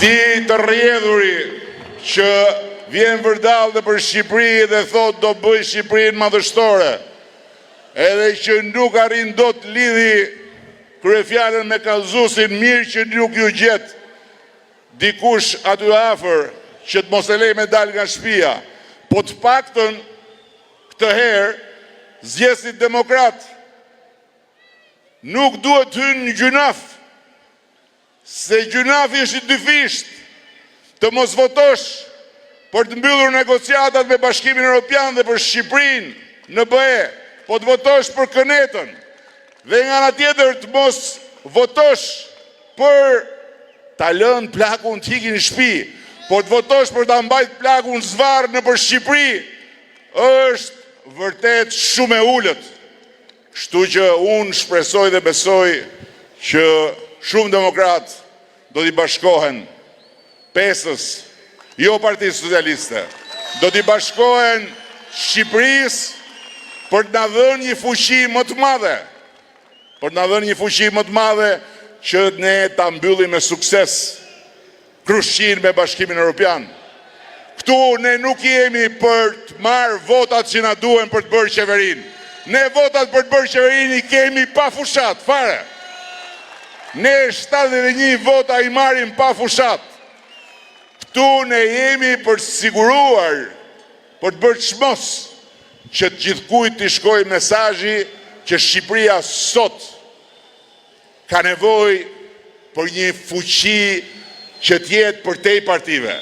Ti të rrjedhuri që vjen vërdall dhe për Shqipëri dhe thot do bëj Shqipërinë madhështore, edhe që nuk arrin dot lidhi kryefjalën me kallëzuesin, mirë që nuk ju gjet dikush aty afër që të mos e lej me dal nga shtëpia, po të paktën këtë herë zgjesit demokrat nuk duhet hynë në gjunaf, se gjunafi është i dyfisht, të mos votosh për të mbyllur negociatat me Bashkimin Evropian dhe për Shqipërinë në BE, po të votosh për kënetën, dhe nga ana tjetër të mos votosh për ta lënë plakun të hikin në shtëpi, po të votosh për ta mbajt plakun zvarr në për Shqipëri, është vërtet shumë e ulët. Kështu që unë shpresoj dhe besoj që shumë demokrat do t'i bashkohen pesës, jo Partisë Socialiste, do t'i bashkohen Shqipërisë për të na dhënë një fuqi më të madhe, që ne ta mbyllim me sukses krushqinë me Bashkimin Evropian. Këtu ne nuk jemi për të marrë votat që na duhen për të bërë qeverinë. Ne votat për të bërë qeverinë i kemi pa fushat, fare. Ne 71 vota i marrim pa fushat. Këtu ne jemi për të siguruar, për të bërë çmos, që të gjithkujt t'i shkojë mesazhi që Shqipëria sot ka nevojë për një fuqi që t'jetë për tej partive.